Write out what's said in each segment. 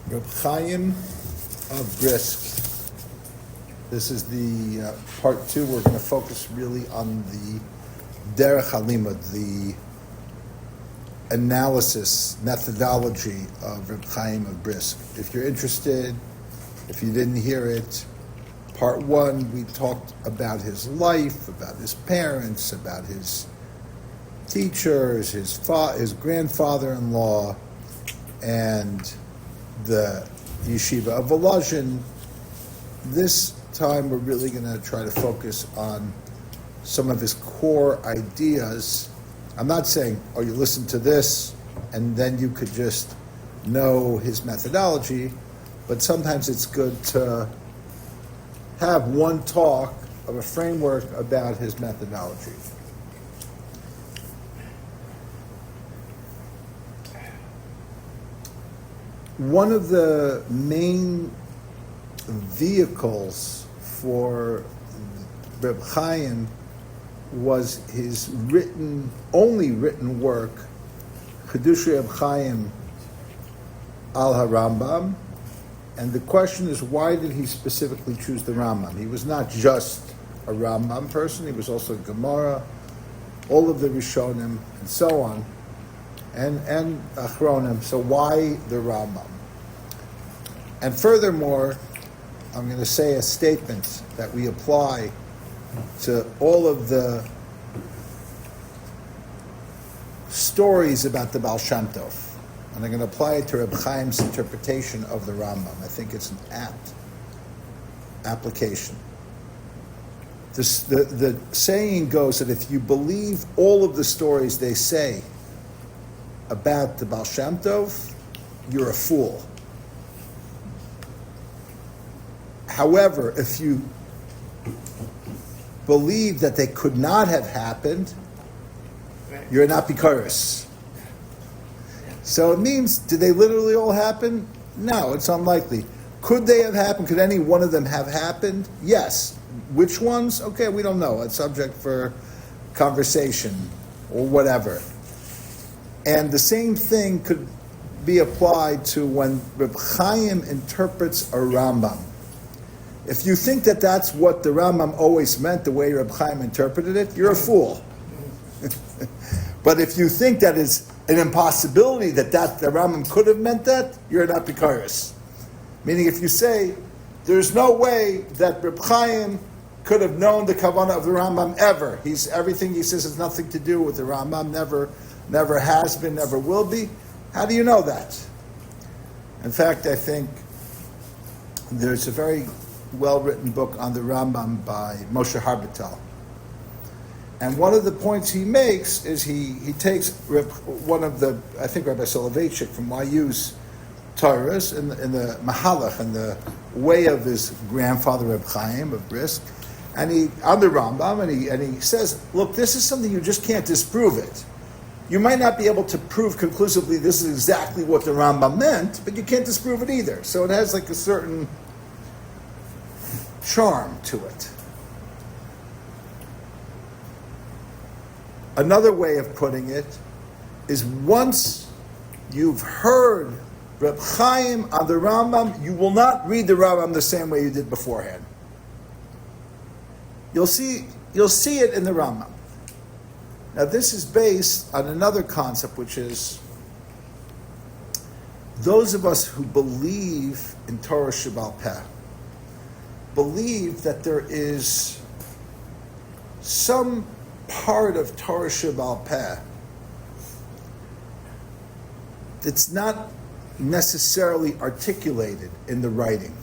Reb Chaim of Brisk. This is the part two. We're going to focus really on the Derech halimud, the analysis methodology of Reb Chaim of Brisk. If you're interested, if you didn't hear it, part one, we talked about his life, about his parents, about his teachers, his grandfather-in-law, and the yeshiva of Volozhin. This time we're really going to try to focus on some of his core ideas. I'm not saying, oh, you listen to this and then you could just know his methodology, but sometimes it's good to have one talk of a framework about his methodology. One of the main vehicles for Reb Chaim was his only written work, Chidush Reb Chaim al Rambam. And the question is, why did he specifically choose the Rambam? He was not just a Rambam person, he was also Gemarah, all of the Rishonim, and so on, and Achronim. So why the Rambam? And furthermore, I'm going to say a statement that we apply to all of the stories about the Baal Shem Tov. And I'm going to apply it to Reb Chaim's interpretation of the Rambam. I think it's an apt application. The saying goes that if you believe all of the stories they say about the Baal Shem Tov, you're a fool. However, if you believe that they could not have happened, you're not bikaris. So it means, did they literally all happen? No, it's unlikely. Could they have happened? Could any one of them have happened? Yes. Which ones? Okay, we don't know. It's subject for conversation or whatever. And the same thing could be applied to when Reb Chaim interprets a Rambam. If you think that that's what the Rambam always meant, the way Reb Chaim interpreted it, you're a fool. But if you think that is an impossibility that the Rambam could have meant that, you're not bikaris. Meaning, if you say there's no way that Reb Chaim could have known the kavanah of the Rambam ever, everything he says has nothing to do with the Rambam, never has been, never will be. How do you know that? In fact, I think there's a very well-written book on the Rambam by Moshe Harbatel. And one of the points he makes is he takes one of the, I think Rabbi Soloveitchik from YU's Torahs in the Mahalach and the way of his grandfather Reb Chaim of Brisk, and on the Rambam, and he says, look, this is something you just can't disprove it. You might not be able to prove conclusively this is exactly what the Rambam meant, but you can't disprove it either. So it has like a certain charm to it. Another way of putting it is, once you've heard Reb Chaim on the Rambam, you will not read the Rambam the same way you did beforehand. You'll see it in the Rambam. Now this is based on another concept, which is those of us who believe in Torah Shebaal Peh believe that there is some part of Torah Shebaal Peh that's not necessarily articulated in the writing.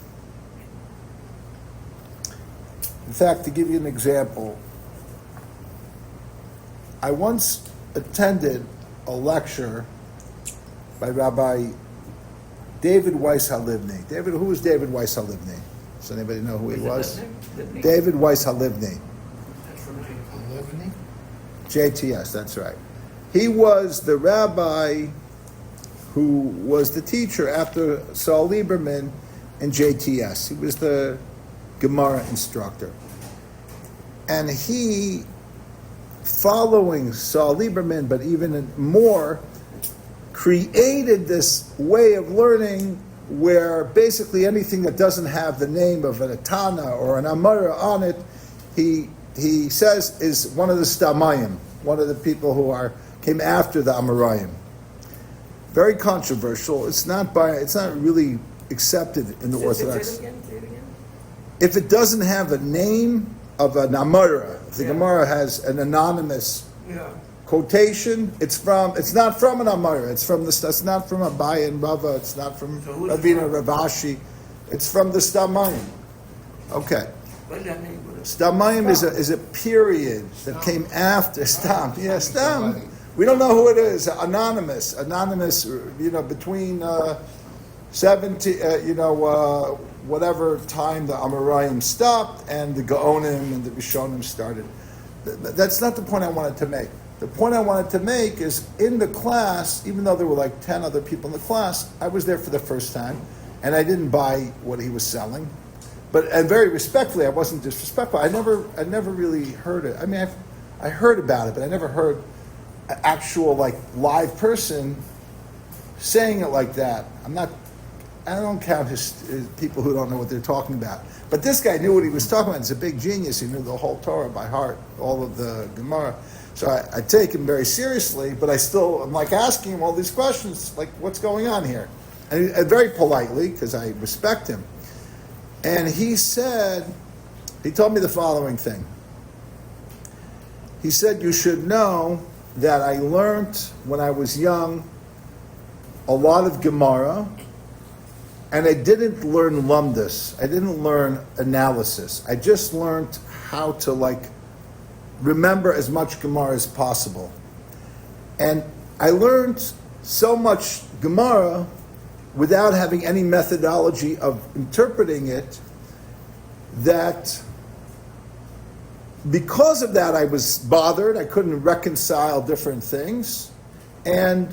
In fact, to give you an example, I once attended a lecture by Rabbi David Weiss Halivni. Who was David Weiss Halivni? Does anybody know who he was? David Weiss Halivni. JTS, that's right. He was the rabbi who was the teacher after Saul Lieberman in JTS. He was the Gemarah instructor. And he, following Saul Lieberman, but even more, created this way of learning where basically anything that doesn't have the name of an Atana or an Amara on it, he says is one of the Stamayim, one of the people who came after the Amarayim. Very controversial. It's not really accepted in the Orthodox. Say it again. If it doesn't have a name of an Amara, if the Gemarah has an anonymous quotation, it's not from an Amara. It's not from Abaye and Rava. It's not from Ravina Ravashi. It's from the Stamayim. Okay. What does that mean? Stamayim is a period that came after Stam. Yeah, Stam. We don't know who it is. Anonymous. Between 70, whatever time the Amarayim stopped and the Gaonim and the Rishonim started. That's not the point I wanted to make. The point I wanted to make is in the class, even though there were like 10 other people in the class, I was there for the first time, and I didn't buy what he was selling. And very respectfully, I wasn't disrespectful. I never really heard it. I mean, I heard about it, but I never heard an actual live person saying it like that. I don't count his people who don't know what they're talking about. But this guy knew what he was talking about. He's a big genius. He knew the whole Torah by heart, all of the Gemarah. So I take him very seriously, but I'm asking him all these questions, like what's going on here? And very politely, because I respect him. And he told me the following thing. He said, you should know that I learned when I was young a lot of Gemarah, and I didn't learn lumdus. I didn't learn analysis. I just learned how to remember as much Gemarah as possible. And I learned so much Gemarah without having any methodology of interpreting it, that because of that I was bothered. I couldn't reconcile different things. And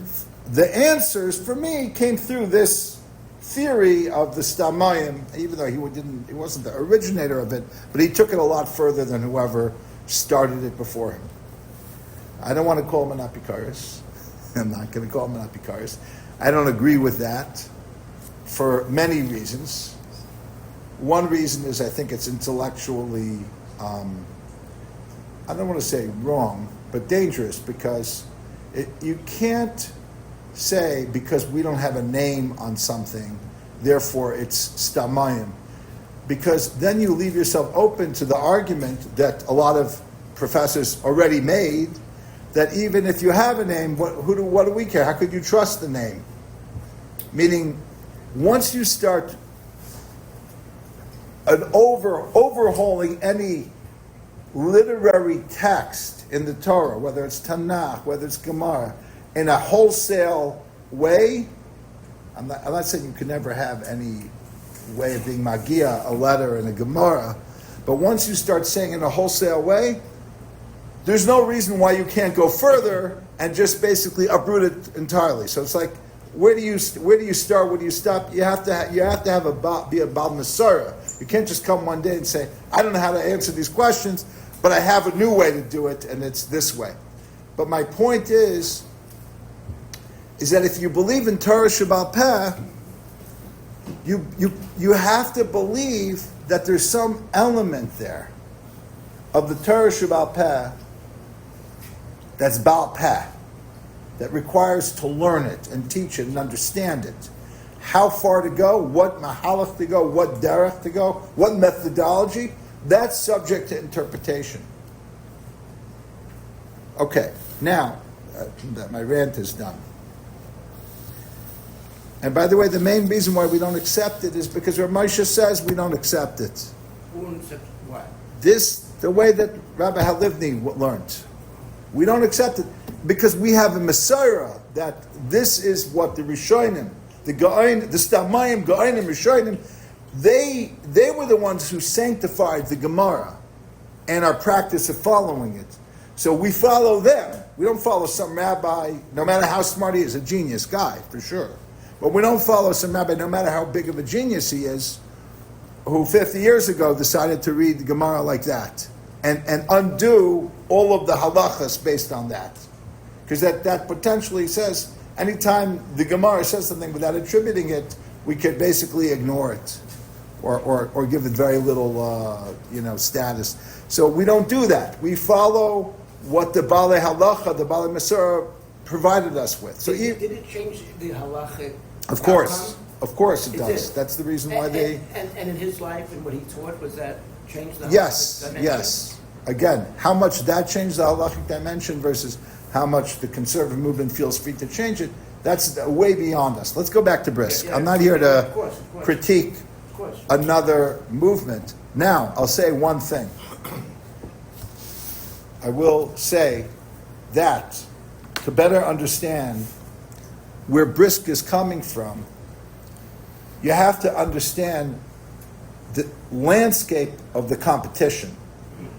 the answers for me came through this theory of the Stamayim, even though he wasn't the originator of it, but he took it a lot further than whoever started it before him. I don't want to call him an apikaris. I'm not going to call him an apikaris. I don't agree with that for many reasons. One reason is I think it's intellectually, I don't want to say wrong, but dangerous, because you can't say because we don't have a name on something, therefore it's stamayim. Because then you leave yourself open to the argument that a lot of professors already made, that even if you have a name, what do we care? How could you trust the name? Meaning, once you start overhauling any literary text in the Torah, whether it's Tanakh, whether it's Gemarah, in a wholesale way, I'm not saying you can never have any way of being magia, a letter and a Gemarah, but once you start saying in a wholesale way, there's no reason why you can't go further and just basically uproot it entirely. So it's like, where do you start? Where do you stop? You have to be a Bal Masara. You can't just come one day and say, I don't know how to answer these questions, but I have a new way to do it, and it's this way. But my point is that if you believe in Torah Sheba'al Peh, you have to believe that there's some element there of the Torah Sheba'al Peh that's Ba'al Peh, that requires to learn it and teach it and understand it. How far to go, what mahalach to go, what derech to go, what methodology, that's subject to interpretation. Okay, now that my rant is done. And by the way, the main reason why we don't accept it is because Rav Moshe says we don't accept it. Who accepts what? The way that Rabbi Halivni learned. We don't accept it because we have a Messiah that this is what the Rishonim, the Stamayim, Gaonim, Rishonim, they were the ones who sanctified the Gemarah and our practice of following it. So we follow them. We don't follow some rabbi, no matter how smart he is, a genius guy, for sure. But we don't follow some rabbi, no matter how big of a genius he is, who 50 years ago decided to read the Gemarah like that and undo all of the halachas based on that. Because that potentially says, anytime the Gemarah says something without attributing it we could basically ignore it, or give it very little, status. So we don't do that. We follow what the Balei Halacha, the Balei Masur provided us with. So did it change the halachic? Of course it It does. did. That's the reason why they. And in his life and what he taught, was that changed the Yes, halachic dimension? yes. Again, how much that changed the halachic dimension versus how much the conservative movement feels free to change it, that's way beyond us. Let's go back to Brisk. Yeah, I'm not here to of course. critique Of course. another movement. Now, I'll say one thing. I will say that to better understand where Brisk is coming from, you have to understand the landscape of the competition.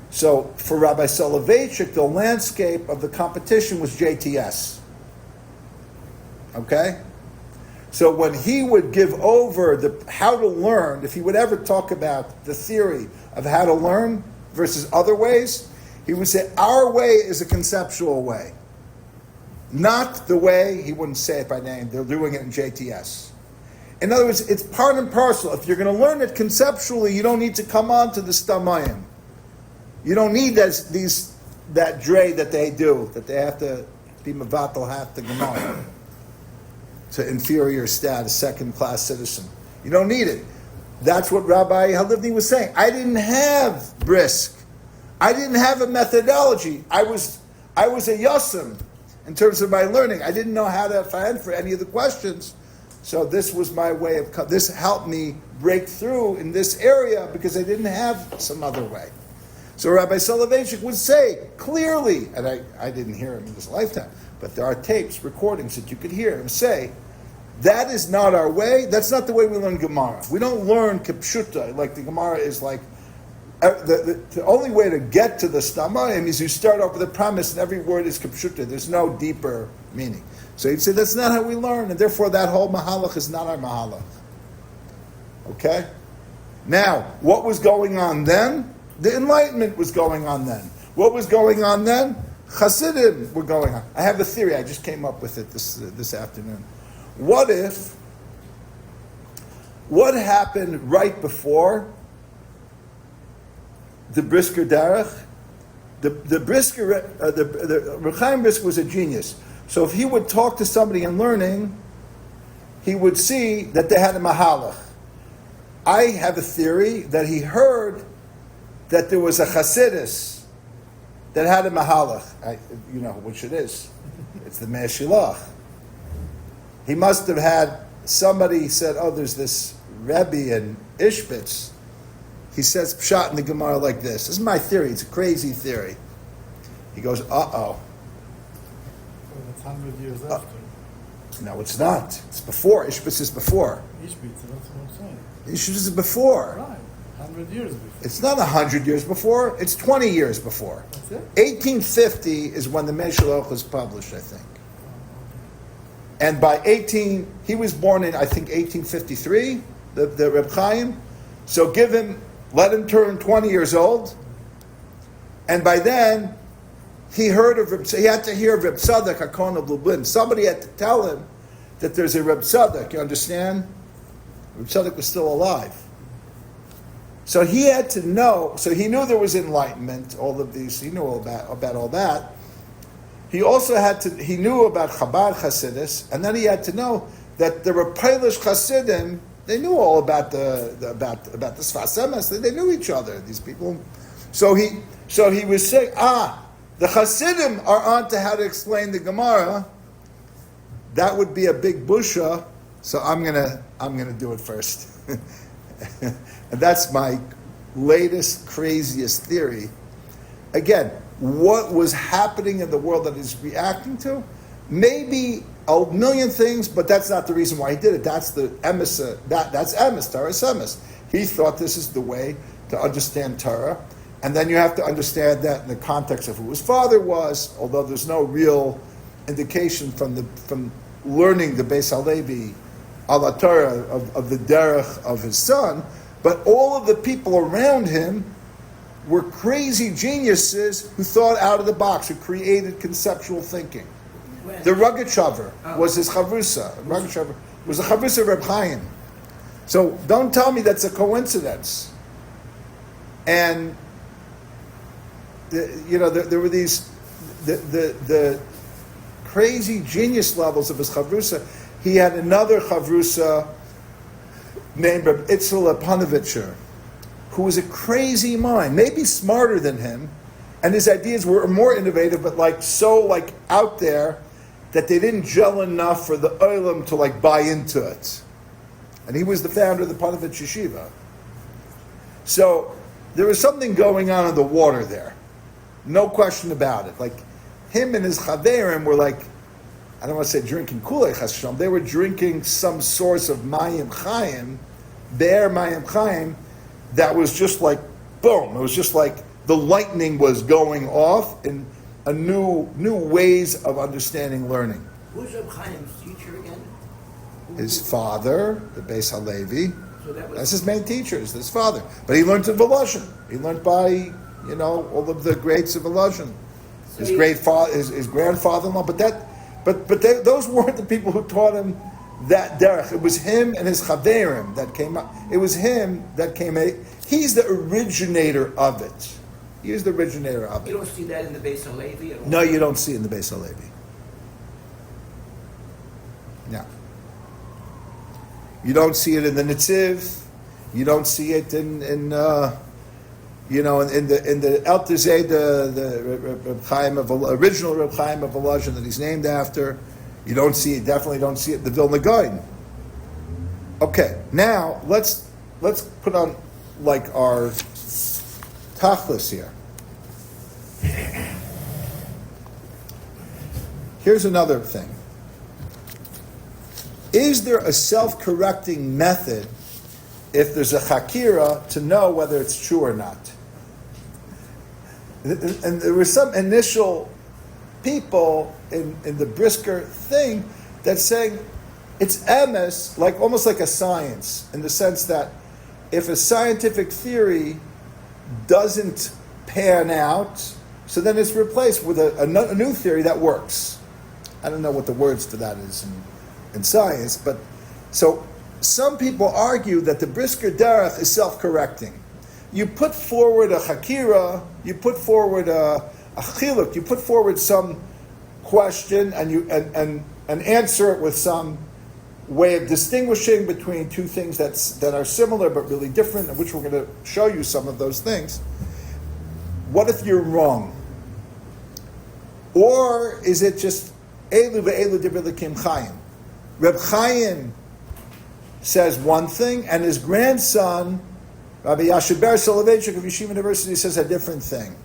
So for Rabbi Soloveitchik, the landscape of the competition was JTS. Okay? So when he would give over the how to learn, if he would ever talk about the theory of how to learn versus other ways, he would say our way is a conceptual way. Not the way, he wouldn't say it by name, they're doing it in JTS. In other words, it's part and parcel. If you're going to learn it conceptually, you don't need to come on to the stamayim. You don't need that dre that they do, that they have to be mevatel half the Gemarah to inferior status, second-class citizen. You don't need it. That's what Rabbi Halivni was saying. I didn't have Brisk. I didn't have a methodology. I was a yosem in terms of my learning. I didn't know how to find for any of the questions. So this was my way of, this helped me break through in this area because I didn't have some other way. So Rabbi Soloveitchik would say clearly, and I didn't hear him in his lifetime, but there are tapes, recordings that you could hear him say, that is not our way, that's not the way we learn Gemarah. We don't learn Kipshuta, like the Gemarah is like, the only way to get to the Stamayim is you start off with a premise and every word is Kipshuta, there's no deeper meaning. So he'd say that's not how we learn, and therefore that whole Mahalach is not our Mahalach. Okay? Now, what was going on then? The Enlightenment was going on then. What was going on then? Hasidim were going on. I have a theory. I just came up with it this afternoon. What happened right before the Brisker Derech? The Reb Chaim Brisk was a genius. So if he would talk to somebody in learning, he would see that they had a mahalach. I have a theory that he heard that there was a Chasidus that had a mahalach. You know which it is. It's the Me'er Shilach. He must have had somebody said, oh, there's this Rebbe in Ishbitz. He says pshat in the Gemarah like this. This is my theory. It's a crazy theory. He goes, uh-oh. That's 100 years after. No, it's not. It's before. Ishbitz is before. Ishbitz, that's what I'm saying. Ishbitz is before. Right. 100 years before. It's not 100 years before. It's 20 years before. That's it? 1850 is when the Me'er Shilach was published, I think. And by he was born in, I think, 1853, the Reb Chaim. So let him turn 20 years old. And by then, he had to hear of Reb Tzadok HaKohen of Lublin. Somebody had to tell him that there's a Reb Tzadok, you understand? Reb Tzadok was still alive. So he had to know, so he knew there was enlightenment, all of these, he knew all about all that. He also he knew about Chabad Chasidus, and then he had to know that there were Polish Chasidim, they knew all about the Sfas Emes, they knew each other, these people. So he was saying, the Chasidim are on to how to explain the Gemarah. That would be a big busha, so I'm gonna do it first. And that's my latest, craziest theory. Again, what was happening in the world that he's reacting to? Maybe a million things, but that's not the reason why he did it. That's the emes. That's emes, Torah emes. He thought this is the way to understand Torah. And then you have to understand that in the context of who his father was, although there's no real indication from learning the Beis Halevi ala Torah of the Derech of his son, but all of the people around him were crazy geniuses who thought out of the box, who created conceptual thinking. The Rogatchover was his chavrusa. Rogatchover was the chavrusa of Reb Chaim. So don't tell me that's a coincidence. And there were these the crazy genius levels of his chavrusa. He had another chavrusa named Reb Itzel Panovitcher, who was a crazy mind, maybe smarter than him, and his ideas were more innovative, but so out there that they didn't gel enough for the olam to buy into it. And he was the founder of the Panovitch Yeshiva. So there was something going on in the water there. No question about it. Him and his chaverim were I don't want to say drinking Kool-Aid, Chas V'Shalom. They were drinking some source of mayim chayim, bear mayim chayim, that was just boom. It was just the lightning was going off in a new ways of understanding learning. Who's Reb Chaim's teacher again? His father, the Beis Halevi, So that's his main teacher, is his father. But he learned in Volozhin. He learned by, all of the greats of Volozhin. So His grandfather-in-law. But those weren't the people who taught him that derech. It was him and his chaverim that came up. It was him that came out. He's the originator of it. He is the originator of it. You don't see that in the Beis Halevi at all? No, you don't see it in the Beis Halevi. No. You don't see it in the Netziv. You don't see it in the Elter Zeh, the Reb Chaim original Reb Chaim of Volozhin that he's named after. You don't see it. Definitely don't see it in the Vilna Gaon. Okay, now let's put on our tachlis here. Here's another thing. Is there a self-correcting method if there's a chakira to know whether it's true or not? And there were some initial people in the Brisker thing that's saying it's emes, almost like a science, in the sense that if a scientific theory doesn't pan out, so then it's replaced with a new theory that works. I don't know what the words for that is in science, but so some people argue that the Brisker Derech is self-correcting. You put forward a chakira, you put forward a chiluk, you put forward some question and you answer it with some way of distinguishing between two things that are similar but really different, and which we're going to show you some of those things. What if you're wrong? Or is it just Elu ve'elu divrei Chaim? Reb Chaim says one thing, and his grandson, Rabbi Yashiber Soloveitchik of Yeshiva University, says a different thing.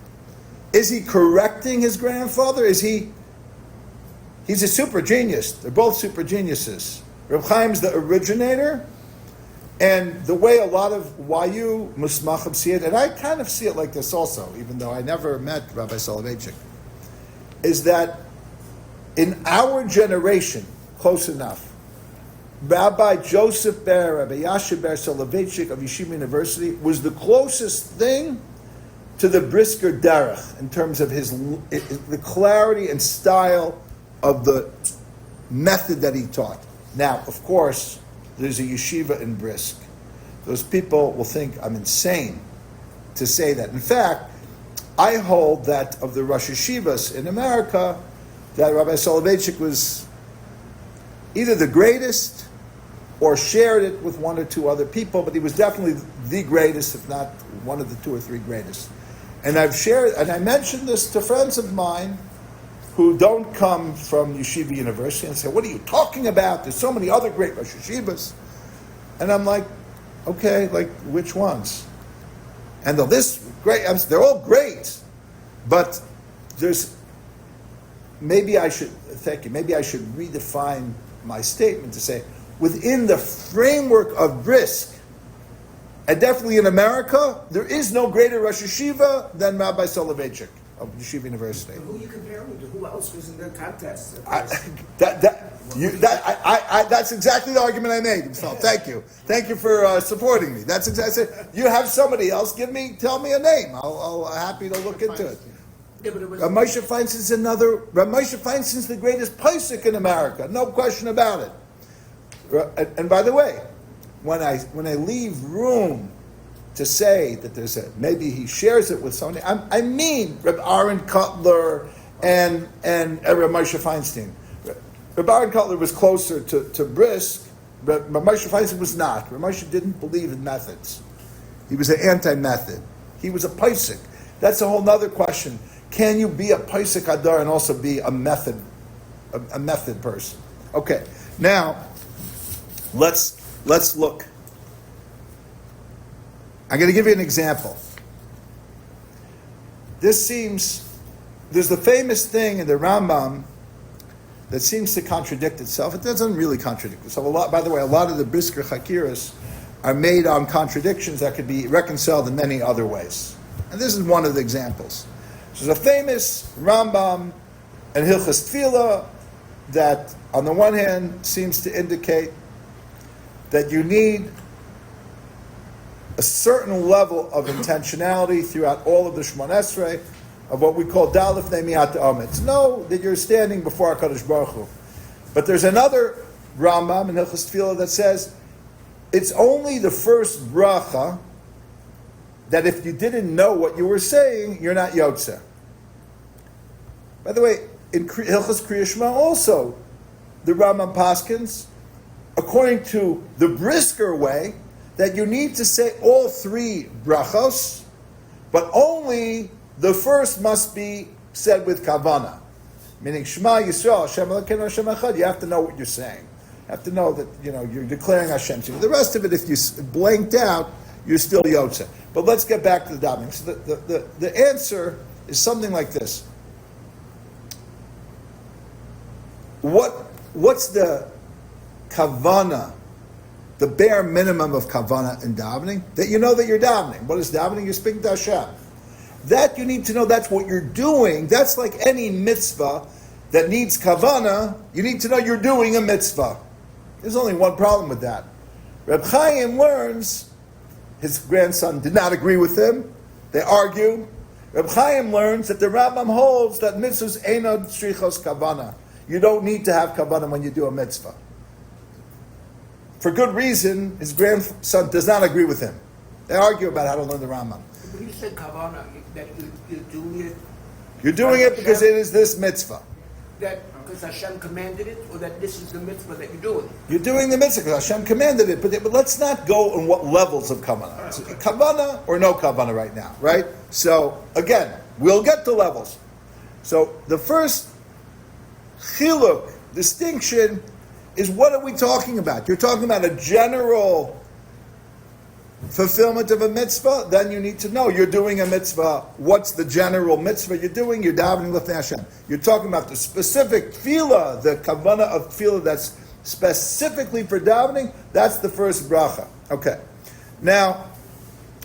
Is he correcting his grandfather? He's a super genius. They're both super geniuses. Reb Chaim's the originator, and the way a lot of YU Musmachim see it, and I kind of see it like this also, even though I never met Rabbi Soloveitchik, is that in our generation, close enough, Rabbi Joseph Ber, Rabbi Yashiv Ber Soloveitchik of Yeshiva University was the closest thing to the Brisker Derech in terms of the clarity and style of the method that he taught. Now, of course, there's a yeshiva in Brisk. Those people will think I'm insane to say that. In fact, I hold that of the Rosh Yeshivas in America, that Rabbi Soloveitchik was either the greatest or shared it with one or two other people, but he was definitely the greatest, if not one of the two or three greatest. And I mentioned this to friends of mine who don't come from Yeshiva University and say, what are you talking about? There's so many other great Rosh Yeshivas. And I'm like, okay, which ones? And they're all great, but maybe I should redefine my statement to say, within the framework of Brisk, and definitely in America, there is no greater Rosh Yeshiva than Rabbi Soloveitchik of Yeshiva University. Who you comparing to? Who else was in the contest? That's exactly the argument I made. So thank you for supporting me. That's exactly. You have somebody else. Tell me a name. I'll happy to look into it. Yeah, but it was Moshe Feinstein's Moshe Feinstein's the greatest posek in America. No question about it. And by the way, when I leave room to say that maybe he shares it with somebody, I mean Reb Aaron Kotler and Reb Moshe Feinstein. Reb Aaron Kotler was closer to Brisk, but Moshe Feinstein was not. Reb Moshe didn't believe in methods. He was an anti-method. He was a paisik. That's a whole other question. Can you be a paisik hadar and also be a method person? Okay, now let's look. I'm going to give you an example. There's the famous thing in the Rambam that seems to contradict itself. It doesn't really contradict itself. By the way, a lot of the Brisker Chakiras are made on contradictions that could be reconciled in many other ways. And this is one of the examples. There's a famous Rambam and Hilchas Tefillah that, on the one hand, seems to indicate that you need a certain level of intentionality throughout all of the Shemon Esrei, of what we call Dalif Neimiat Ometz. Know that you're standing before HaKadosh Baruch Hu. But there's another Rambam in Hilchas Tefillah that says it's only the first bracha that if you didn't know what you were saying, you're not Yotze. By the way, in Hilchas Kriya Shema also, the Rambam paskins, according to the Brisker way, that you need to say all three brachos, but only the first must be said with kavana. Meaning, Shema Yisrael, Hashem Elokeinu Hashem Echad, you have to know what you're saying. You have to know that, you're declaring Hashem to you. The rest of it, if you blanked out, you're still Yotze. But let's get back to the davening. So the answer is something like this. What's the kavana, the bare minimum of kavana in davening? That you know that you're davening. What is davening? You're speaking to Hashem. That you need to know that's what you're doing. That's like any mitzvah that needs kavana. You need to know you're doing a mitzvah. There's only one problem with that. Reb Chaim learns, his grandson did not agree with him. They argue. Reb Chaim learns that the Rambam holds that mitzvahs einod shrichos kavana. You don't need to have kavana when you do a mitzvah. For good reason, his grandson does not agree with him. They argue about how to learn the Rambam. But you said kavana, that you're doing it. You're doing it because it is this mitzvah. That because Hashem commanded it, or that this is the mitzvah that you're doing? You're doing the mitzvah because Hashem commanded it, but let's not go on what levels of kavana. Right, okay. Kavana or no kavana right now, right? So, again, we'll get to levels. So, the first chiluk, distinction, is what are we talking about? You're talking about a general fulfillment of a mitzvah, then you need to know you're doing a mitzvah. What's the general mitzvah you're doing? You're davening l'fnei Hashem. You're talking about the specific tefillah, the kavanah of tefillah that's specifically for davening. That's the first bracha. Okay. Now,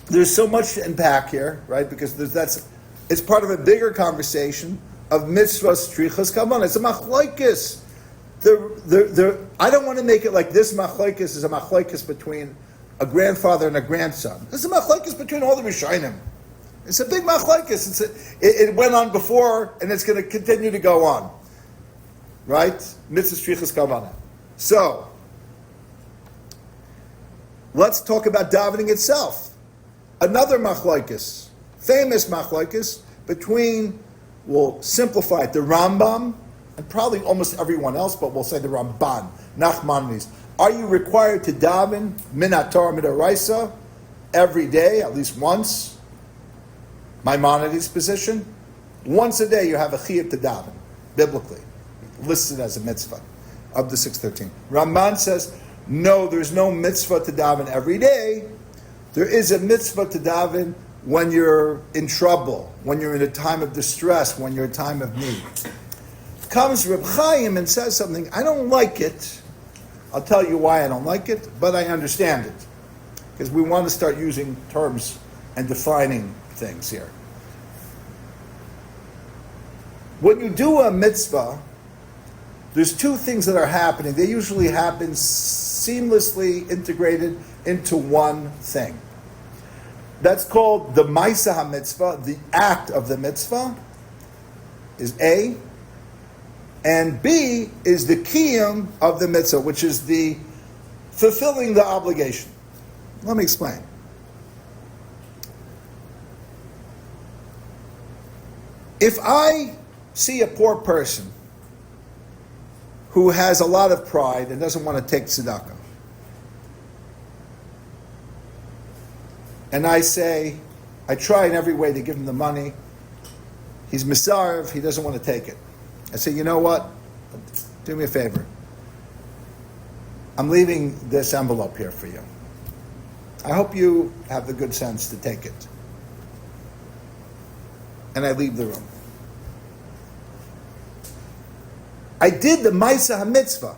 there's so much to unpack here, right? Because it's part of a bigger conversation of mitzvahs, strichas, kavanah. It's a machlokes. I don't want to make it like this machlokes is a machlokes between a grandfather and a grandson. This is a machlokes between all the Rishonim. It's a big machlokes. It went on before, and it's going to continue to go on. Right? Mitzvah strichas kavanah. So, let's talk about davening itself. Another machlokes, famous machlokes between, we'll simplify it, the Rambam, and probably almost everyone else, but we'll say the Ramban, Nachmanides. Are you required to daven minat Torah midoraisa every day, at least once? Maimonides' position? Once a day you have a chiyuv to daven, biblically, listed as a mitzvah of the 613. Ramban says, no, there's no mitzvah to daven every day. There is a mitzvah to daven when you're in trouble, when you're in a time of distress, when you're in a time of need. Comes Reb Chaim and says something, I don't like it. I'll tell you why I don't like it, but I understand it. Because we want to start using terms and defining things here. When you do a mitzvah, there's two things that are happening. They usually happen seamlessly integrated into one thing. That's called the Maseh Hamitzvah, the act of the mitzvah, is A. And B is the Kiyum of the mitzvah, which is the fulfilling the obligation. Let me explain. If I see a poor person who has a lot of pride and doesn't want to take tzedakah, and I say, I try in every way to give him the money, he's misarv, he doesn't want to take it. I say, you know what? Do me a favor. I'm leaving this envelope here for you. I hope you have the good sense to take it. And I leave the room. I did the Maseh Hamitzvah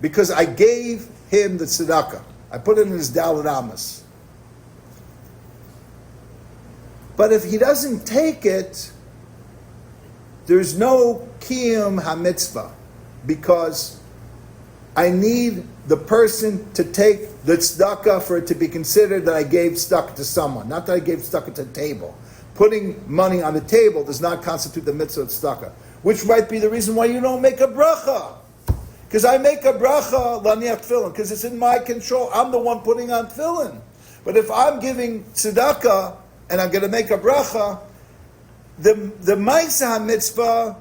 because I gave him the tzedakah. I put it in his Dalet Amos. But if he doesn't take it, there's no Kiyum Hamitzvah, because I need the person to take the tzedakah for it to be considered that I gave tzedakah to someone, not that I gave tzedakah to the table. Putting money on the table does not constitute the mitzvah of tzedakah, which might be the reason why you don't make a bracha. Because I make a bracha laniach tefillin, because it's in my control. I'm the one putting on tefillin. But if I'm giving tzedakah and I'm going to make a bracha, the Maseh Hamitzvah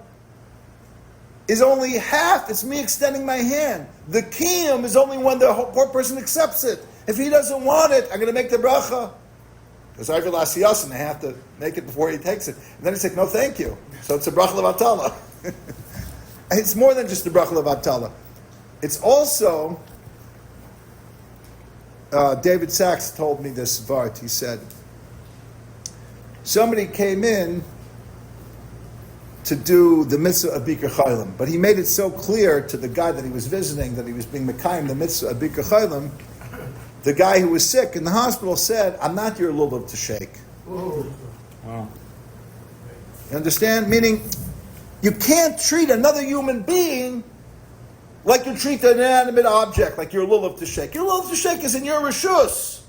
is only half. It's me extending my hand. The Kiyum is only when the poor person accepts it. If he doesn't want it, I'm going to make the bracha. Because I realize and I have to make it before he takes it. And then he's like, no, thank you. So it's a bracha levatala. It's more than just a bracha levatala. It's also, David Sachs told me this vart. He said, somebody came in to do the mitzvah of Brisker Derech, but he made it so clear to the guy that he was visiting that he was being mekayim the mitzvah of Brisker Derech. The guy who was sick in the hospital said, I'm not your lulav to shake. Whoa. Wow. You understand? Meaning, you can't treat another human being like you treat an inanimate object, like your lulav to shake. Your lulav to shake is in your reshus.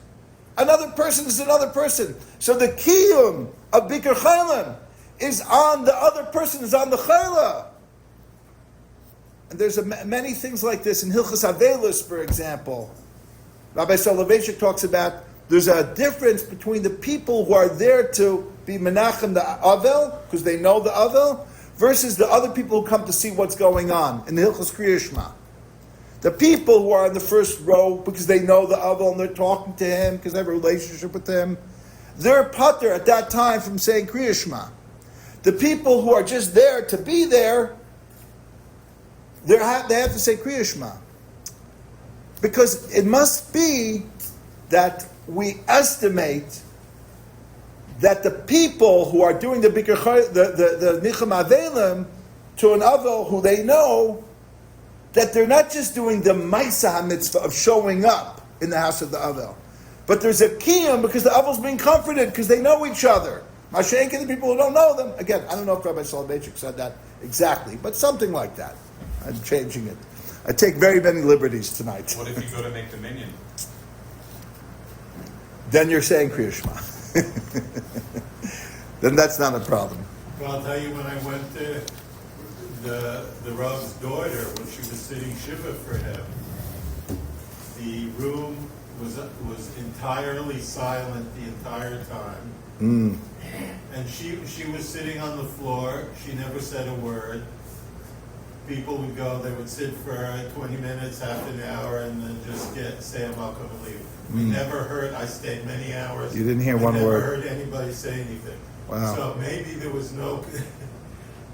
Another person is another person. So the kiyum of Brisker Derech is on the other person, is on the chayla. And there's many things like this. In Hilchas Avelis, for example, Rabbi Soloveitchik talks about there's a difference between the people who are there to be menachem the avel, because they know the avel, versus the other people who come to see what's going on in the Hilchas Kriya. The people who are in the first row because they know the avel and they're talking to him because they have a relationship with him, they're pater at that time from saying Kriya Shema. The people who are just there to be there, they have to say Kriya Shema. Because it must be that we estimate that the people who are doing the Nicham Avelim to an Avel who they know, that they're not just doing the Maseh Hamitzvah of showing up in the house of the Avel, but there's a Kiyum because the Avel's being comforted because they know each other. Mashenk and the people who don't know them. Again, I don't know if Rabbi Soloveitchik said that exactly, but something like that. I'm changing it. I take very many liberties tonight. What if you go to make the minyan? Then you're saying Kriya Shema. Then that's not a problem. Well, I'll tell you, when I went to the Rav's daughter, when she was sitting shiva for him, the room was entirely silent the entire time. Mm. And she was sitting on the floor. She never said a word. People would go, they would sit for 20 minutes, half an hour, and then just say a malkum and leave. We never heard, I stayed many hours. You didn't hear one never word. heard anybody say anything. Wow. So maybe there was no,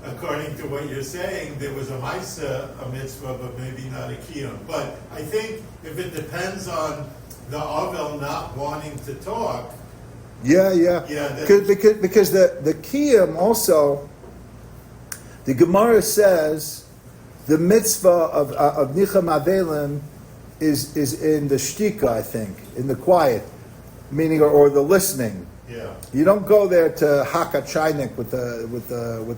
according to what you're saying, there was a Maseh, a mitzvah, but maybe not a kiyum. But I think if it depends on the Avel not wanting to talk. Yeah. Yeah, Because the Kiyum also, the Gemarah says, the mitzvah of Nicham Avelim is in the shtika, I think, in the quiet, meaning or the listening. Yeah. You don't go there to haka chaynik with the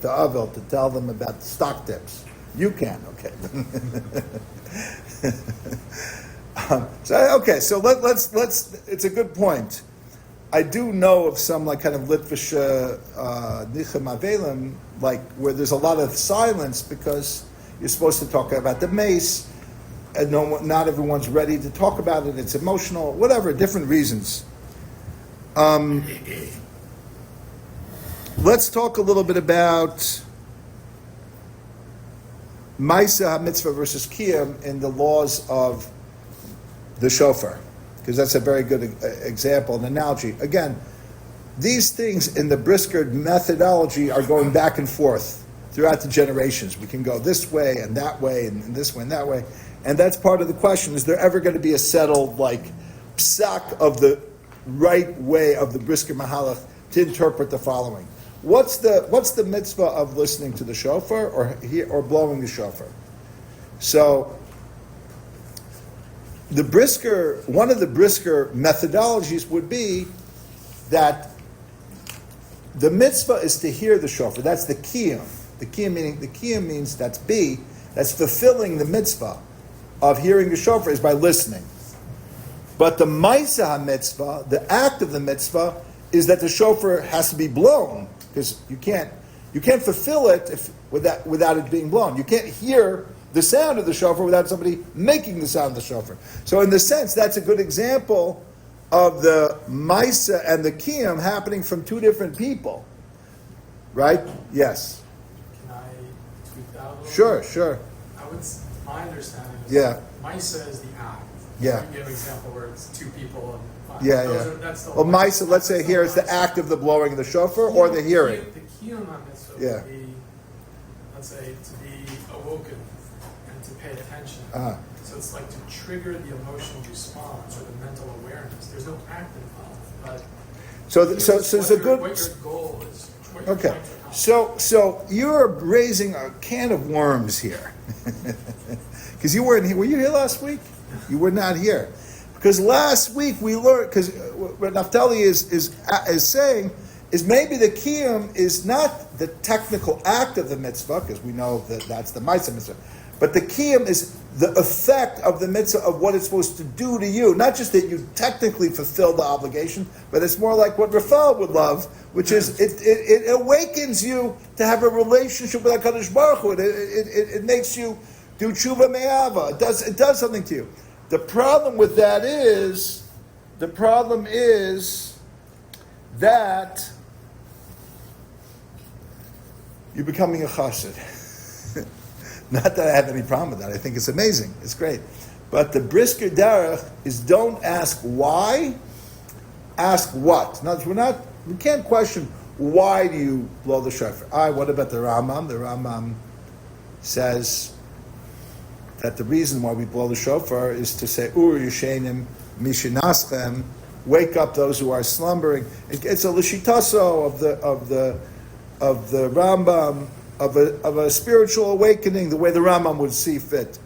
avel to tell them about stock tips. You can, okay. So let's. It's a good point. I do know of some like kind of Litvish Nicham Avelim, like where there's a lot of silence because you're supposed to talk about the mace, and not everyone's ready to talk about it. It's emotional, whatever, different reasons. Let's talk a little bit about Maseh Hamitzvah versus Kiyum in the laws of the shofar, because that's a very good example, an analogy. Again, these things in the Brisker methodology are going back and forth throughout the generations. We can go this way and that way and this way and that way. And that's part of the question. Is there ever going to be a settled, psak of the right way of the Brisker Mahalach to interpret the following? What's the mitzvah of listening to the shofar or blowing the shofar? So, one of the Brisker methodologies would be that the mitzvah is to hear the shofar. That's the Kiyum. The Kiyum means that's fulfilling the mitzvah of hearing the shofar is by listening. But the Maseh Hamitzvah, the act of the mitzvah, is that the shofar has to be blown, because you can't fulfill it without it being blown. You can't hear the sound of the shofar without somebody making the sound of the shofar. So in the sense, that's a good example of the Maseh and the Kiyum happening from two different people. Right? Yes. Can I tweak that a little Sure. bit? My understanding is Yeah. Maseh is the act. Yeah. You give an example where it's two people and that's the Well, Maseh, let's say here is the act of the blowing of the shofar or the hearing. The Kiyum on this would Yeah. be, let's say, to be awoken and to pay attention. Uh-huh. So it's like to trigger the emotional response or the mental awareness. There's no act involved, but So it's a good. what your goal is. What you're Okay, trying to accomplish. so you're raising a can of worms here, because you weren't here. Were you here last week? You were not here, because last week we learned. Because what Naftali is saying is maybe the Kiyum is not the technical act of the mitzvah, because we know that that's the Maseh mitzvah, but the Kiyum is the effect of the mitzvah of what it's supposed to do to you. Not just that you technically fulfill the obligation, but it's more like what Rafael would love, which is it awakens you to have a relationship with HaKadosh Baruch Hu. It makes you do tshuva me'ava. It does something to you. The problem with that is that you're becoming a chassid. Not that I have any problem with that. I think it's amazing. It's great. But the Brisker Derech is don't ask why, ask what. In other words, we can't question why do you blow the shofar. What about the Rambam? The Rambam says that the reason why we blow the shofar is to say, Ur Yishenim Mishinaschem, wake up those who are slumbering. It's a lishitaso of the Rambam, of a spiritual awakening, the way the Rambam would see fit.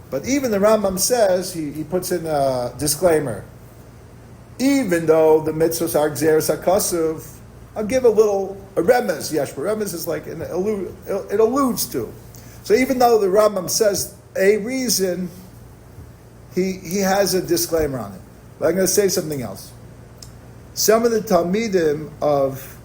But even the Rambam says, he puts in a disclaimer, even though the mitzvahs are gzeres hakasuv, I'll give a remez. Yes, but remez is like it alludes to. So even though the Rambam says a reason, he has a disclaimer on it. But I'm going to say something else. Some of the Talmidim of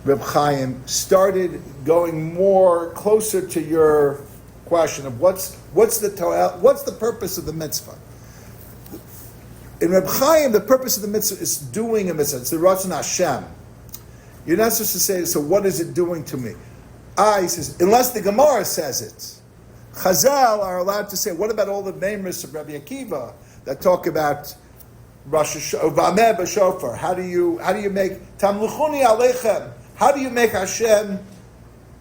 Reb Chaim started going more closer to your question of what's the purpose of the mitzvah. In Reb Chaim, the purpose of the mitzvah is doing a mitzvah. It's the Ratzon Hashem. You're not supposed to say, so what is it doing to me? He says, unless the Gemarah says it. Chazal are allowed to say, what about all the namers of Rabbi Akiva that talk about Rosh Vameh b'shofar? How do you make Tamluchuni Aleichem? How do you make Hashem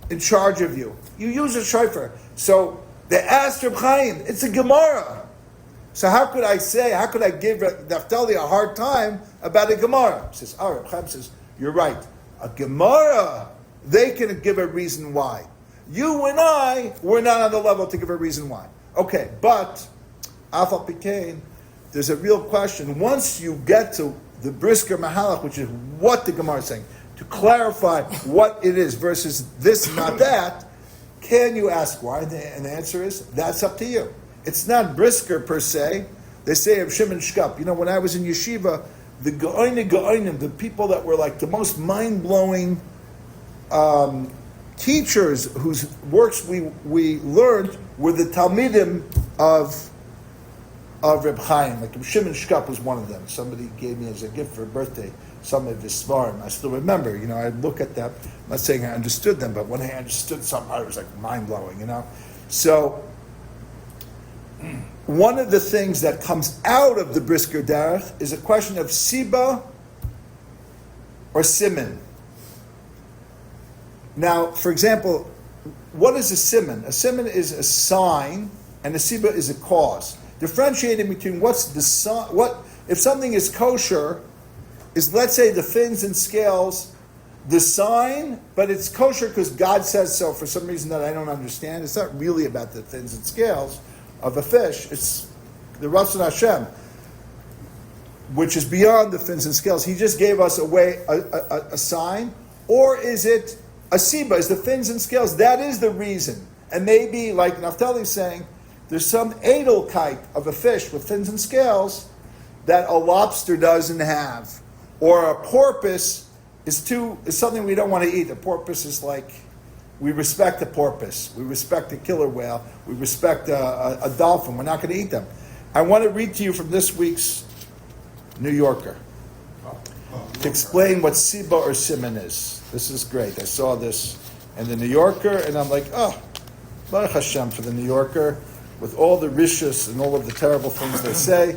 in charge of you? You use a shofar. So they asked Reb Chaim, it's a Gemarah. So how could I give Naftali a hard time about a Gemarah? He says, Reb Chaim says, you're right. A Gemarah, they can give a reason why. You and I, we're not on the level to give a reason why. Okay, but Afal Pikein, there's a real question. Once you get to the Brisker Mahalach, which is what the Gemarah is saying, to clarify what it is versus this, not that, can you ask why? And the answer is, that's up to you. It's not Brisker per se. They say of Shimon Shkap. When I was in yeshiva, the Geoinim, the people that were like the most mind-blowing teachers whose works we learned were the Talmidim of Reb Chaim. Like Shimon Shkop was one of them. Somebody gave me as a gift for a birthday some of his svarim. I still remember. I look at them. I'm not saying I understood them, but when I understood something, I was like mind blowing. So one of the things that comes out of the Brisker Derech is a question of siba or siman. Now, for example, what is a siman? A siman is a sign, and a siba is a cause. Differentiating between what's the sign, if something is kosher, is, let's say, the fins and scales, the sign, but it's kosher because God says so for some reason that I don't understand. It's not really about the fins and scales of a fish. It's the Ratzon Hashem, which is beyond the fins and scales. He just gave us a sign. Or is it a siba, is the fins and scales? That is the reason. And maybe, like Naftali's saying, there's some edelkeit of a fish with fins and scales that a lobster doesn't have. Or a porpoise is something we don't want to eat. A porpoise is like, we respect a porpoise. We respect a killer whale. We respect a dolphin. We're not going to eat them. I want to read to you from this week's New Yorker to explain what siba or siman is. This is great. I saw this in the New Yorker, and I'm like, Baruch Hashem for the New Yorker. With all the rishus and all of the terrible things they say,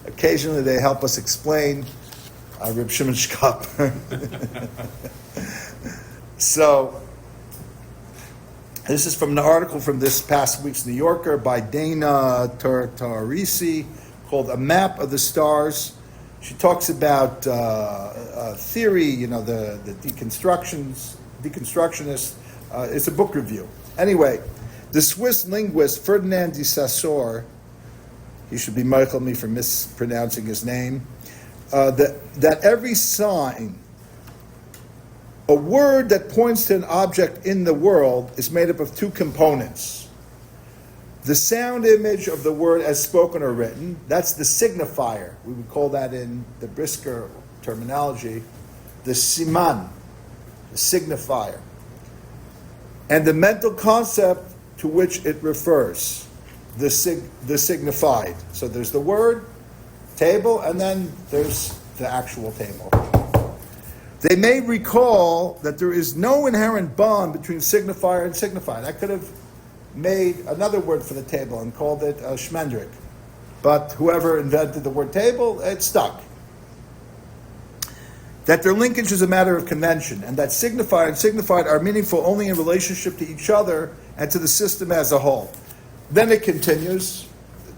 occasionally they help us explain Reb Shimon Shkop. So, this is from an article from this past week's New Yorker by Dana Tartarisi called "A Map of the Stars." She talks about theory, the deconstructionists. It's a book review. Anyway, the Swiss linguist Ferdinand de Saussure, he should be meichel me for mispronouncing his name, that every sign, a word that points to an object in the world, is made up of two components. The sound image of the word as spoken or written, that's the signifier. We would call that in the Brisker terminology, the siman, the signifier. And the mental concept to which it refers, the signified. So there's the word, table, and then there's the actual table. They may recall that there is no inherent bond between signifier and signified. I could have made another word for the table and called it shmendrik. But whoever invented the word table, it stuck. That their linkage is a matter of convention, and that signifier and signified are meaningful only in relationship to each other and to the system as a whole. Then it continues,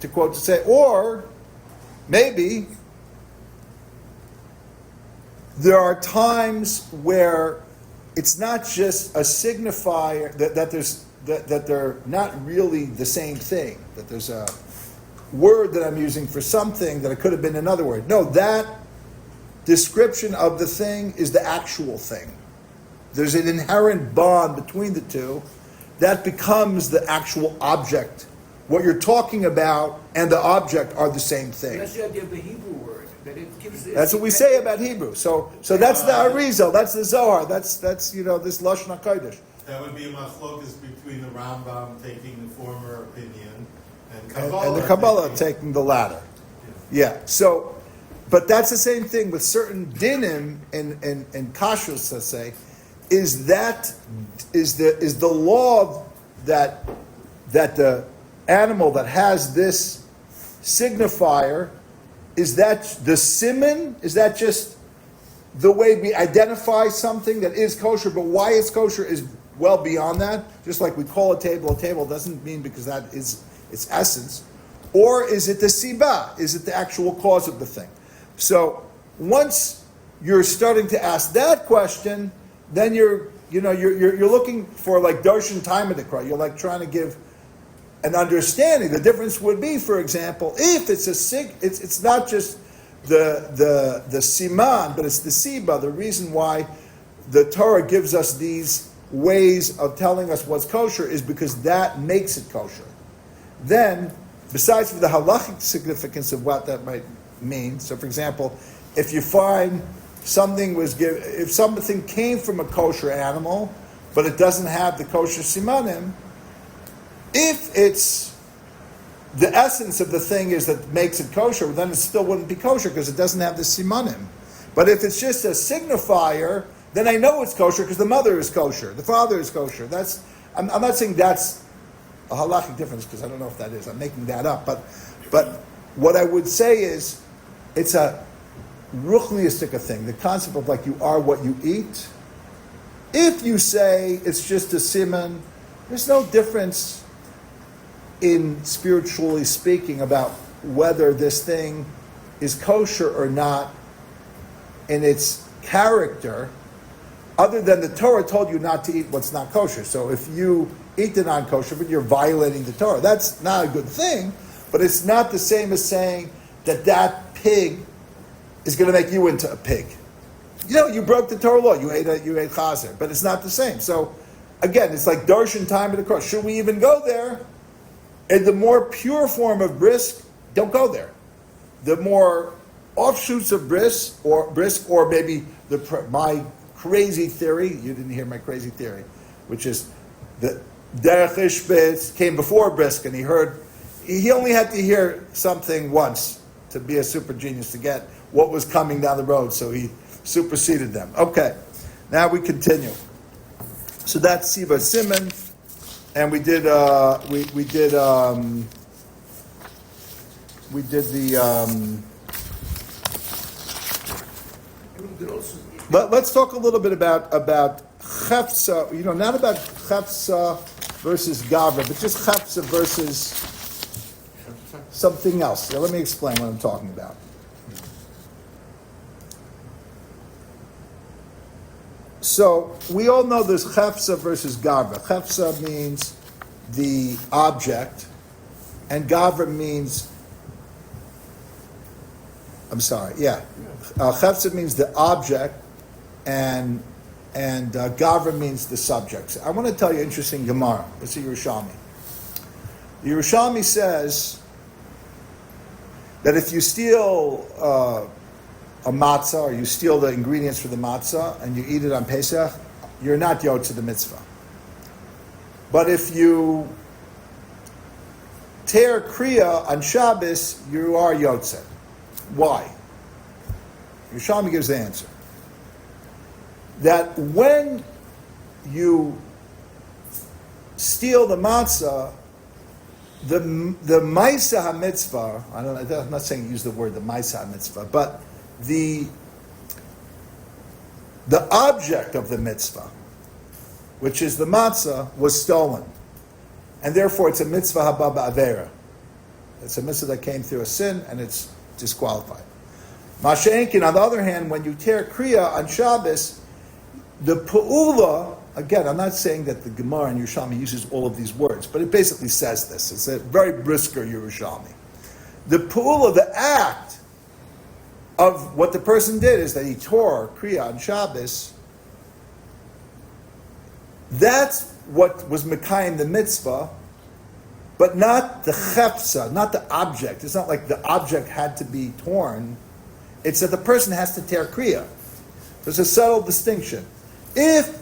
to quote, to say, or maybe there are times where it's not just a signifier, that they're not really the same thing, that there's a word that I'm using for something that it could have been another word. No, that description of the thing is the actual thing. There's an inherent bond between the two that becomes the actual object. What you're talking about and the object are the same thing. That's the idea of the Hebrew word. That it gives. That's what we say about Hebrew. So that's the Arizal. That's the Zohar. That's this Lashon HaKodesh. That would be a machlokas between the Rambam taking the former opinion and Kabbalah. And the Kabbalah taking the latter. Yeah. So, but that's the same thing with certain dinim in kashrus, let's say, is the law that the animal that has this signifier, is that the siman? Is that just the way we identify something that is kosher, but why it's kosher is well beyond that? Just like we call a table doesn't mean because that is its essence. Or is it the siba? Is it the actual cause of the thing? So once you're starting to ask that question, then you're looking for like darshan time of the kria. You're like trying to give an understanding. The difference would be, for example, if it's it's not just the siman, but it's the siba. The reason why the Torah gives us these ways of telling us what's kosher is because that makes it kosher. Then, besides for the halachic significance of what that might mean, so for example, if you find if something came from a kosher animal, but it doesn't have the kosher simanim, if it's the essence of the thing is that makes it kosher, then it still wouldn't be kosher because it doesn't have the simanim. But if it's just a signifier, then I know it's kosher because the mother is kosher, the father is kosher. I'm not saying that's a halachic difference because I don't know if that is. I'm making that up. But what I would say is it's a ruchniistic thing, the concept of like you are what you eat. If you say it's just a siman, there's no difference in spiritually speaking about whether this thing is kosher or not in its character, other than the Torah told you not to eat what's not kosher. So if you eat the non-kosher, but you're violating the Torah, that's not a good thing, but it's not the same as saying that pig is going to make you into a pig. You broke the Torah law, you ate chazer, but it's not the same. So again, it's like darshan time of the cross. Should we even go there? In the more pure form of brisk, don't go there. The more offshoots of brisk, or maybe my crazy theory, you didn't hear my crazy theory, which is the Derech Ishbitz came before brisk, and he only had to hear something once to be a super genius to get what was coming down the road, so he superseded them. Okay, now we continue. So that's Siva Simon. And we did the. Let's talk a little bit about Cheftza. Not about Cheftza versus Gavrah, but just Cheftza versus something else. Let me explain what I'm talking about. So we all know there's Cheftza versus Gavrah. Cheftza means the object, and Gavrah means, Cheftza means the object, and Gavrah means the subject. I want to tell you an interesting Gemarah. It's a Yerushalmi. The Yerushalmi says that if you steal a matzah, or you steal the ingredients for the matzah and you eat it on Pesach, you're not yotze the mitzvah. But if you tear kria on Shabbos, you are yotze. Why? Yerushalmi gives the answer. That when you steal the matzah, the Maseh Hamitzvah, I'm not saying use the word the Maseh Hamitzvah, but the object of the mitzvah, which is the matzah, was stolen. And therefore it's a mitzvah haba ba'avera. It's a mitzvah that came through a sin and it's disqualified. Masha'enkin, on the other hand, when you tear kria on Shabbos, the pu'ula, again, I'm not saying that the Gemarah in Yerushalmi uses all of these words, but it basically says this. It's a very brisker Yerushalmi. The pu'ula, the act of what the person did is that he tore kria on Shabbos. That's what was mekayim the mitzvah, but not the cheftza, not the object. It's not like the object had to be torn. It's that the person has to tear kria. There's a subtle distinction. If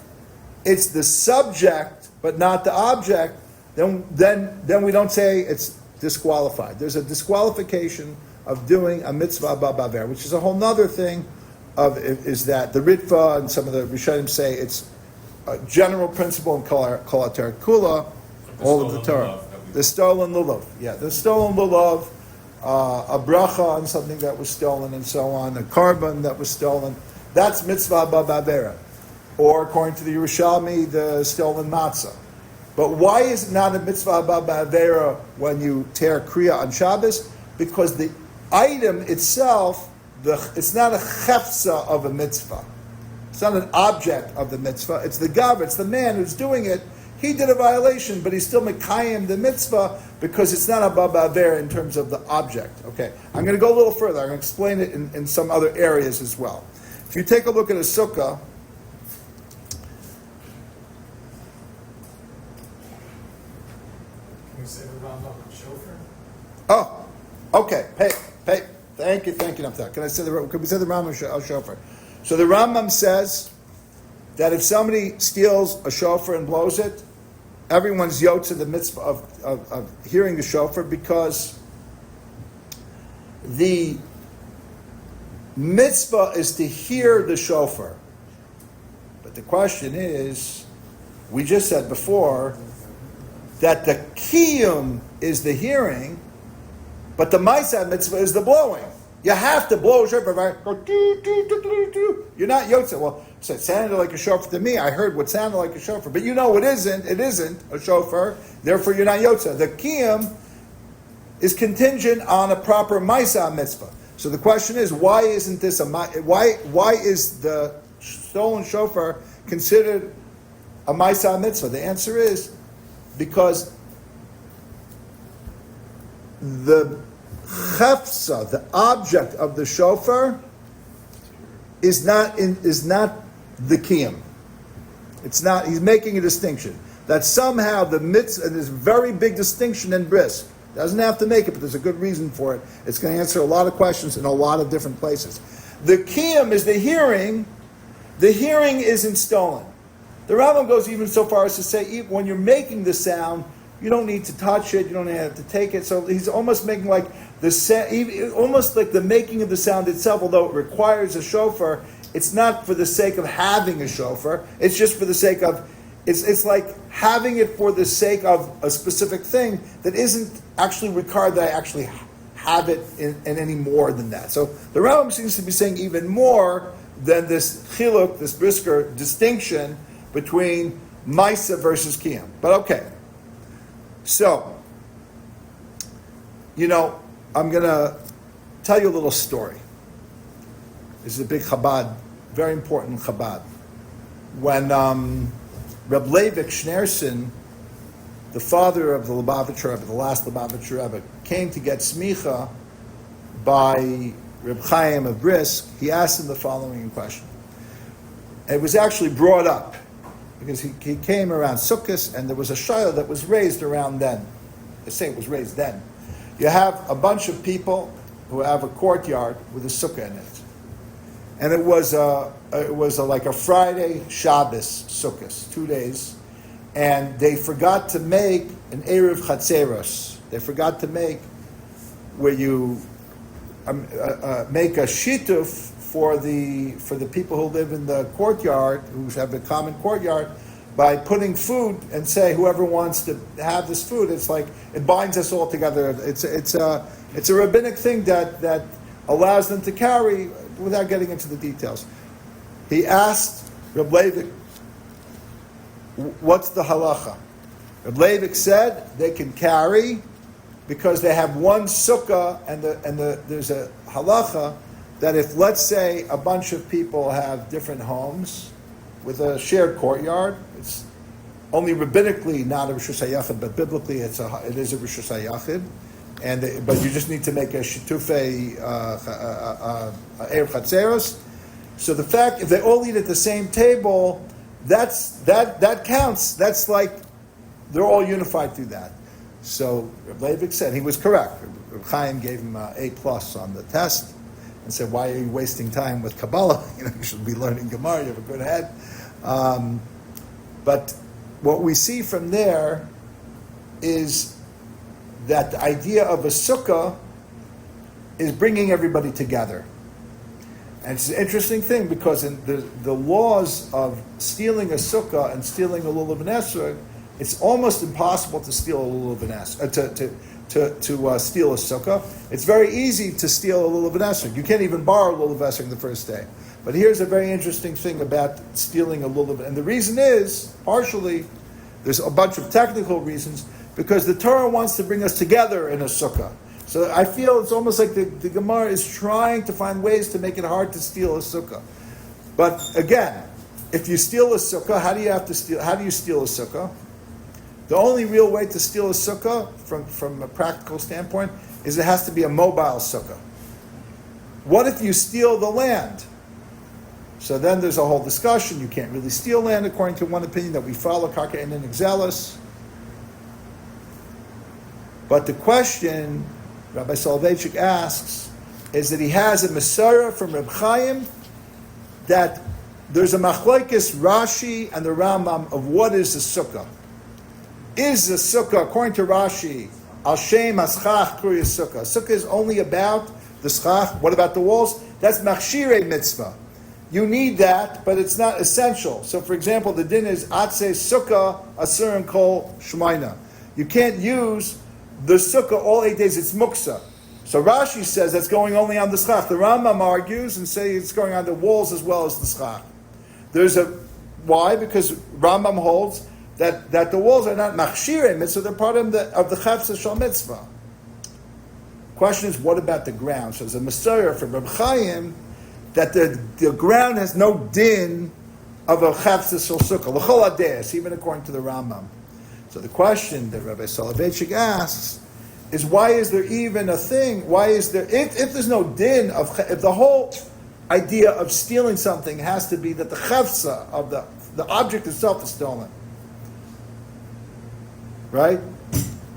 it's the subject but not the object, then we don't say it's disqualified. There's a disqualification of doing a mitzvah ba'aver, which is a whole nother thing. Is that the Ritva and some of the Rishonim say it's a general principle in Kol HaTorah Kula, all of the Torah. The stolen lulav, the stolen lulav, a bracha on something that was stolen, and so on, a carbon that was stolen. That's mitzvah ba'aver, or according to the Yerushalmi, the stolen matzah. But why is it not a mitzvah ba'aver when you tear kriya on Shabbos? Because the item itself, it's not a cheftza of a mitzvah. It's not an object of the mitzvah. It's the gavrah, it's the man who's doing it. He did a violation, but he's still mekayim the mitzvah because it's not a ba'aver in terms of the object. Okay, I'm going to go a little further. I'm going to explain it in some other areas as well. If you take a look at a sukkah, Can we say the Rambam on shofar? oh, okay. Hey, thank you, Nafta. Can we say the Rambam shofar? So the Rambam says that if somebody steals a shofar and blows it, everyone's yotz in the mitzvah of hearing the shofar, because the mitzvah is to hear the shofar. But the question is, we just said before, that the Kiyum is the hearing, but the Maseh Hamitzvah is the blowing. You have to blow a shofar, right? Go doo, doo, doo, doo, doo. You're not yotze. Well, so it sounded like a shofar to me. I heard what sounded like a shofar, but you know it isn't. It isn't a shofar. Therefore, you're not yotze. The Kiyum is contingent on a proper Maseh Hamitzvah. So the question is, why isn't this why is the stolen shofar considered a Maseh Hamitzvah? The answer is because the Cheftza, the object of the shofar, is not the Kiyum. It's not. He's making a distinction that somehow the mitzvah, and there's a very big distinction in Brisk. Doesn't have to make it, but there's a good reason for it. It's going to answer a lot of questions in a lot of different places. The Kiyum is the hearing. The hearing isn't stolen. The Rambam goes even so far as to say, when you're making the sound, you don't need to touch it. You don't have to take it. So he's almost making like almost like the making of the sound itself, although it requires a shofar. It's not for the sake of having a shofar. It's just for the sake of. It's like having it for the sake of a specific thing that isn't actually required that I actually have it in any more than that. So the Rambam seems to be saying even more than this chiluk, this brisker distinction between Maseh versus Kiyum. But okay. So, I'm going to tell you a little story. This is a big Chabad, very important Chabad. When Reb Leivik Schneerson, the father of the Lubavitcher Rebbe, the last Lubavitcher Rebbe, came to get smicha by Reb Chaim of Brisk, he asked him the following question. It was actually brought up because he came around Sukkot, and there was a shayla that was raised around then. They say it was raised then. You have a bunch of people who have a courtyard with a sukkah in it, and it was like a Friday Shabbos sukkah, 2 days, and they forgot to make an erev chatzeros. They forgot to make where you make a shituf for the people who live in the courtyard, who have a common courtyard, by putting food and say whoever wants to have this food. It's like it binds us all together. It's a rabbinic thing that allows them to carry without getting into the details. He asked Reb Leivik, "What's the halacha?" Reb Leivik said they can carry because they have one sukkah, and there's a halacha that if, let's say, a bunch of people have different homes with a shared courtyard, it's only rabbinically not a Rishus HaYachid, but biblically it is a Rishus HaYachid, but you just need to make a shitufei erev chatzeros. So the fact, if they all eat at the same table, that counts. That's like they're all unified through that. So Reb Leivik said he was correct. Reb Chaim gave him A+ on the test and said, "Why are you wasting time with Kabbalah? You should be learning Gemarah. You have a good head." But what we see from there is that the idea of a sukkah is bringing everybody together. And it's an interesting thing because in the laws of stealing a sukkah and stealing a lulav and esrog, it's almost impossible to steal a lulav and esrog, to steal a sukkah. It's very easy to steal a lulav and esrog. You can't even borrow a lulav esrog the first day. But here's a very interesting thing about stealing a lulav, and the reason is, partially, there's a bunch of technical reasons, because the Torah wants to bring us together in a sukkah. So I feel it's almost like the Gemarah is trying to find ways to make it hard to steal a sukkah. But again, if you steal a sukkah, how do you steal a sukkah? The only real way to steal a sukkah, from a practical standpoint, is it has to be a mobile sukkah. What if you steal the land? So then there's a whole discussion. You can't really steal land, according to one opinion that we follow, karka and exelis. But the question Rabbi Soloveitchik asks is that he has a Masorah from Reb Chaim that there's a machlokes Rashi and the Rambam of what is the sukkah. Is the sukkah, according to Rashi, al shem aschach kria sukkah? Sukkah is only about the schach. What about the walls? That's machshirei mitzvah. You need that, but it's not essential. So, for example, the din is atse sukkah asur and kol shmaina. You can't use the sukkah all 8 days. It's muksa. So Rashi says that's going only on the schach. The Rambam argues and say it's going on the walls as well as the schach. Why? Because Rambam holds that the walls are not machshirei mitzvah, they're part of the Cheftza shel mitzvah. Question is, what about the ground? So there's a Maseh from Reb Chaim that the ground has no din of a Cheftza shel sukkah, l'chol ades, even according to the Rambam. So the question that Rabbi Soloveitchik asks is, why is there even a thing? Why is there, if there's no din of, if the whole idea of stealing something has to be that the Cheftza of the object itself is stolen, right?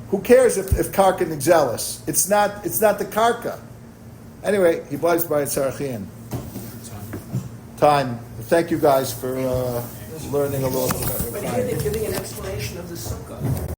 Who cares if karka nigzelis? It's not the karka. Anyway, he blessed by Tzarachian. Time. Thank you guys for learning a little bit about But here they're giving an explanation of the sukkah.